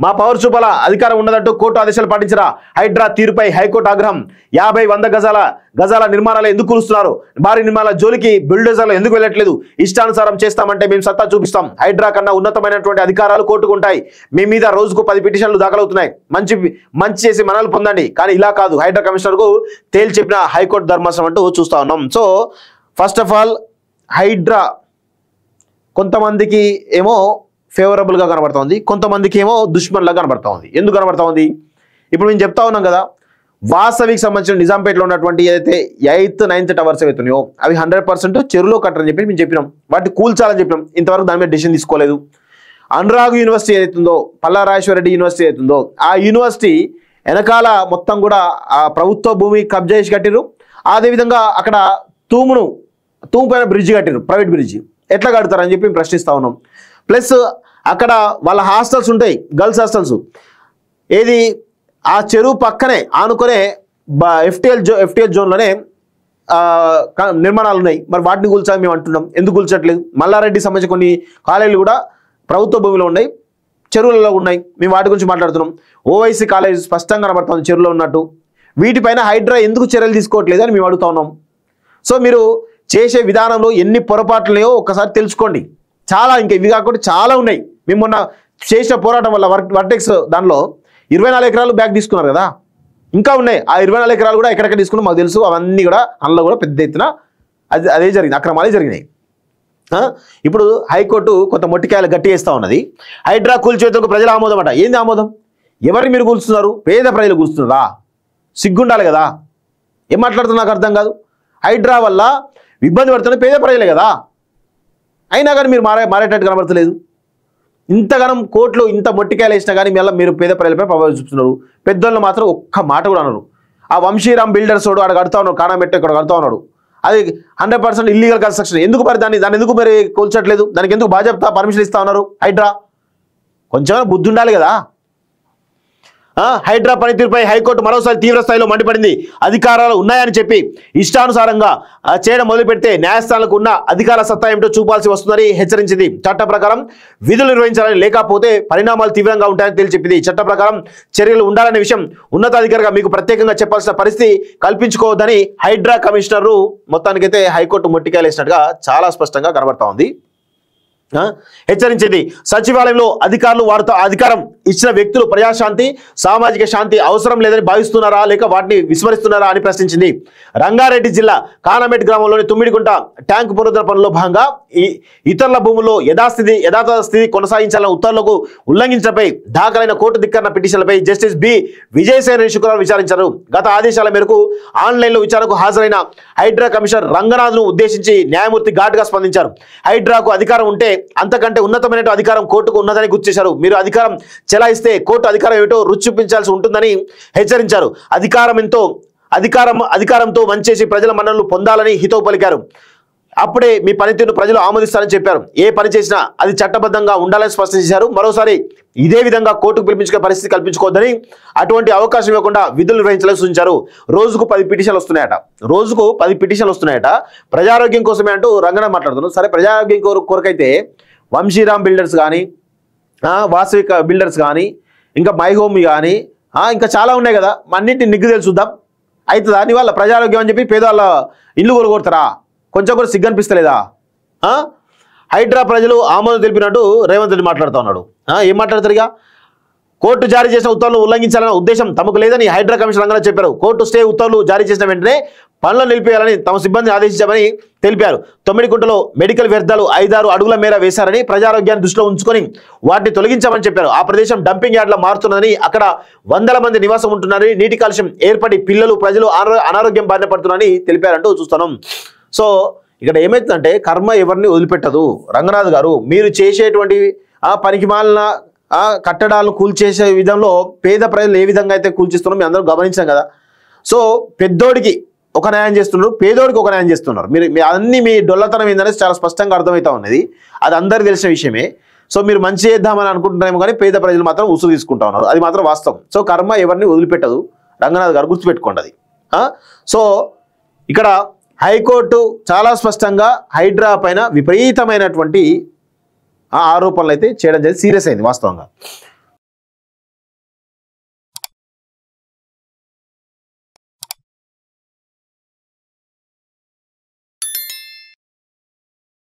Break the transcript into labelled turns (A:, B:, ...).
A: మా పవర్ చూపాల అధికారం ఉన్నదంటూ కోర్టు ఆదేశాలు పాటించిన హైడ్రా తీరుపై హైకోర్టు ఆగ్రహం. 50-100 గజాల నిర్మాణాలు ఎందుకు కూలుస్తున్నారు? భారీ నిర్మాణాల జోలికి బిల్డోజర్లు ఎందుకు వెళ్ళట్లేదు? ఇష్టానుసారం చేస్తామంటే మేము సత్తా చూపిస్తాం. హైడ్రా కన్నా ఉన్నతమైనటువంటి అధికారాలు కోర్టుకు ఉంటాయి. మీ మీద రోజుకు 10 పిటిషన్లు దాఖలవుతున్నాయి. మంచి చేసి మనల్ని పొందండి, కానీ ఇలా కాదు. హైడ్రా కమిషనర్కు తేల్చి చెప్పిన హైకోర్టు ధర్మాసనం అంటూ చూస్తా ఉన్నాం. So first of all Hydraa కొంతమందికి ఏమో ఫేవరబుల్గా కనబడుతుంది, కొంతమందికి ఏమో దుష్మన్లా కనబడతా ఉంది. ఎందుకు కనబడతా ఉంది? ఇప్పుడు మేము చెప్తా ఉన్నాం కదా, వాసవికి సంబంధించిన నిజాంపేటలో ఉన్నటువంటి ఏదైతే 8th 9th టవర్స్ అవుతున్నాయో అవి 100% చెరువులో కట్టరని చెప్పి మేము చెప్పినాం. వాటిని కూల్చాలని చెప్పినాం. ఇంతవరకు దాని మీద డిసిషన్ తీసుకోలేదు. అనురాగ్ యూనివర్సిటీ ఏదైతుందో, పల్లారాజేశ్వరరెడ్డి యూనివర్సిటీ ఏదైతుందో, ఆ యూనివర్సిటీ వెనకాల మొత్తం కూడా ఆ ప్రభుత్వ భూమి కబ్జా చేసి కట్టిరు. అదేవిధంగా అక్కడ తూము పైన బ్రిడ్జ్ కట్టిరు, ప్రైవేట్ బ్రిడ్జ్. ఎట్లా కడతారని చెప్పి మేము ప్రశ్నిస్తా ఉన్నాం. ప్లస్ అక్కడ వాళ్ళ హాస్టల్స్ ఉంటాయి, గర్ల్స్ హాస్టల్స్. ఏది ఆ చెరువు పక్కనే ఆనుకునే ఎఫ్టీఎల్ జోన్లోనే నిర్మాణాలు ఉన్నాయి. మరి వాటిని కూల్చాలని మేము అంటున్నాం. ఎందుకు కూల్చట్లేదు? మల్లారెడ్డి సంబంధించిన కొన్ని కాలేజీలు కూడా ప్రభుత్వ భూమిలో ఉన్నాయి, చెరువులలో ఉన్నాయి. మేము వాటి గురించి మాట్లాడుతున్నాం. ఓవైసీ కాలేజ్ స్పష్టంగా కనబడుతుంది చెరువులో ఉన్నట్టు. వీటిపైన హైడ్రా ఎందుకు చర్యలు తీసుకోవట్లేదు అని మేము అడుగుతా ఉన్నాం. సో మీరు చేసే విధానంలో ఎన్ని పొరపాట్లున్నాయో ఒక్కసారి తెలుసుకోండి. చాలా ఇంకా ఇవి కాకుండా చాలా ఉన్నాయి. మేము మొన్న చేసిన పోరాటం వల్ల వర్టెక్స్ దానిలో 24 ఎకరాలు బ్యాక్ తీసుకున్నారు కదా, ఇంకా ఉన్నాయి. ఆ 24 ఎకరాలు కూడా ఎక్కడెక్కడ తీసుకున్నా మాకు తెలుసు. అవన్నీ కూడా అందులో కూడా పెద్ద ఎత్తున అదే జరిగింది, అక్రమాలే జరిగినాయి. ఇప్పుడు హైకోర్టు కొంత మొట్టికాయలు గట్టి వేస్తూ ఉన్నది. హైడ్రా కూల్చేతులకు ప్రజల ఆమోదం అట. ఏంది ఆమోదం? ఎవరిని మీరు కూల్స్తున్నారు? పేద ప్రజలు కూల్స్తున్నారా? సిగ్గుండాలి కదా. ఏం మాట్లాడుతున్నా నాకు అర్థం కాదు. హైడ్రా వల్ల ఇబ్బంది పడుతున్న పేద ప్రజలే కదా, అయినా కానీ మీరు మారేటట్టు కనబడతలేదు. ఇంతగానం కోర్టులో ఇంత మొట్టికాయలు వేసినా కానీ మళ్ళీ మీరు పేద ప్రజలపై ప్రభావం చూపుతున్నారు. పెద్దోళ్ళు మాత్రం ఒక్క మాట కూడా అన్నారు. ఆ వంశీరామ్ బిల్డర్స్ వాడు అక్కడ కడతా ఉన్నాడు, కానామెట్టు ఇక్కడ కడతా ఉన్నాడు. అది 100% ఇల్లీగల్ కన్స్ట్రక్షన్. ఎందుకు మరి దాన్ని ఎందుకు మరి కూల్చట్లేదు? దానికి ఎందుకు బాధ్యత పర్మిషన్ ఇస్తా ఉన్నారు? హైడ్రా కొంచెం బుద్ధి ఉండాలి కదా. హైడ్రా పనితీరుపై హైకోర్టు మరోసారి తీవ్ర స్థాయిలో మండిపడింది. అధికారాలు ఉన్నాయని చెప్పి ఇష్టానుసారంగా చేయడం మొదలు పెడితే న్యాయస్థానాలకు ఉన్న అధికార సత్తా ఏమిటో చూపాల్సి వస్తుందని హెచ్చరించింది. చట్ట ప్రకారం విధులు నిర్వహించాలని, లేకపోతే పరిణామాలు తీవ్రంగా ఉంటాయని తెలిచెప్పింది. చట్ట ప్రకారం చర్యలు ఉండాలనే విషయం ఉన్నతాధికారిగా మీకు ప్రత్యేకంగా చెప్పాల్సిన పరిస్థితి కల్పించుకోవద్దని హైడ్రా కమిషనర్ మొత్తానికైతే హైకోర్టు మొట్టికాయలు వేసినట్టుగా చాలా స్పష్టంగా కనబడతా ఉంది. హెచ్చరించింది. సచివాలయంలో అధికారులు వారితో అధికారం ఇచ్చిన వ్యక్తులు ప్రజాశాంతి, సామాజిక శాంతి అవసరం లేదని భావిస్తున్నారా, లేక వాటిని విస్మరిస్తున్నారా అని ప్రశ్నించింది. రంగారెడ్డి జిల్లా కానమెట్ గ్రామంలోని తుమ్మిడిగుంట ట్యాంక్ పునరుద్ధరణ పనుల్లో భాగంగా ఇతరుల భూముల్లో యథాతథ స్థితి కొనసాగించాలన్న ఉత్తర్వులకు ఉల్లంఘించడంపై దాఖలైన కోర్టు ధిక్కరణ పిటిషన్లపై జస్టిస్ బి విజయసేన శుక్రవారం విచారించారు. గత ఆదేశాల మేరకు ఆన్లైన్లో విచారణకు హాజరైన హైడ్రా కమిషనర్ రంగనాథ్ను ఉద్దేశించి న్యాయమూర్తి ఘాటుగా స్పందించారు. హైడ్రాకు అధికారం ఉంటే అంతకంటే ఉన్నతమైన అధికారం కోర్టుకు ఉన్నదని గుర్తు చేశారు. మీరు అధికారం చెలాయిస్తే కోర్టు అధికారం ఏమిటో రుచి చూపించాల్సి ఉంటుందని హెచ్చరించారు. అధికారంతో మంచేసి ప్రజల మన్ననలు పొందాలని హితవు పలికారు. అప్పుడే మీ పనితీరును ప్రజలు ఆమోదిస్తారని చెప్పారు. ఏ పని చేసినా అది చట్టబద్ధంగా ఉండాలని స్పష్టం చేశారు. మరోసారి ఇదే విధంగా కోర్టుకు పిలిపించుకునే పరిస్థితి కల్పించుకోవద్దని, అటువంటి అవకాశం ఇవ్వకుండా విధులు నిర్వహించాలని సూచించారు. రోజుకు 10 పిటిషన్లు వస్తున్నాయట. ప్రజారోగ్యం కోసమే అంటూ రంగనాథ్ మాట్లాడుతున్నారు. సరే, ప్రజారోగ్యం కొరకైతే వంశీరామ్ బిల్డర్స్ కానీ, వాసవిక బిల్డర్స్ కానీ, ఇంకా మై హోమ్ కానీ, ఇంకా చాలా ఉన్నాయి కదా, అన్నింటిని నిగ్గు తెలుసుద్దాం. అవుతుందా నీ వాళ్ళ ప్రజారోగ్యం అని చెప్పి పేదవాళ్ళ ఇల్లు కొనుగొడతారా? కొంచెం కూడా సిగ్గు అనిపిస్తలేదా? హైడ్రా ప్రజలు ఆమోదం తెలిపినట్టు రేవంత్ రెడ్డి మాట్లాడుతూ ఉన్నాడు. ఏం మాట్లాడతారు? ఇక కోర్టు జారీ చేసిన ఉత్తర్వులు ఉల్లంఘించాలన్న ఉద్దేశం తమకు లేదని హైడ్రా కమిషనర్ రంగనాథ్ చెప్పారు. కోర్టు స్టే ఉత్తర్వులు జారీ చేసిన వెంటనే పనులను నిలిపేయాలని తమ సిబ్బందిని ఆదేశించామని తెలిపారు. తొమ్మిడిగుంటలో మెడికల్ వ్యర్థాలు 5-6 అడుగుల మేర వేశారని, ప్రజారోగ్యాన్ని దృష్టిలో ఉంచుకొని వాటిని తొలగించామని చెప్పారు. ఆ ప్రదేశం డంపింగ్ యార్డ్లా మారుతున్నదని, అక్కడ 100 మంది నివాసం ఉంటున్నారని, నీటి కాలుష్యం ఏర్పడి ప్రజలు అనారోగ్యం బారిన పడుతున్నారని తెలిపారంటూ చూస్తున్నాం. సో ఇక్కడ ఏమైతుందంటే కర్మ ఎవరిని వదిలిపెట్టదు. రంగనాథ్ గారు, మీరు చేసేటువంటి పనికి మాలిన కట్టడాలను కూల్చేసే విధంలో పేద ప్రజలు ఏ విధంగా అయితే కూల్చేస్తున్నారో మీ అందరూ గమనించాం కదా. సో పెద్దోడికి ఒక న్యాయం చేస్తున్నారు, పేదోడికి ఒక న్యాయం చేస్తున్నారు. మీరు అన్ని మీ డొల్లతనం ఏందనేది చాలా స్పష్టంగా అర్థమవుతా ఉన్నది. అది అందరికీ తెలిసిన విషయమే. సో మీరు మంచి చేద్దామని అనుకుంటున్నారేమో కానీ పేద ప్రజలు మాత్రం ఉసుగు తీసుకుంటా ఉన్నారు. అది మాత్రం వాస్తవం. సో కర్మ ఎవరిని వదిలిపెట్టదు. రంగనాథ్ గారు గుర్తుపెట్టుకోండి అది. సో ఇక్కడ హైకోర్టు చాలా స్పష్టంగా హైడ్రా పైన విపరీతమైనటువంటి ఆరోపణలు అయితే చేయడం జరిగింది. సీరియస్ అయింది వాస్తవంగా.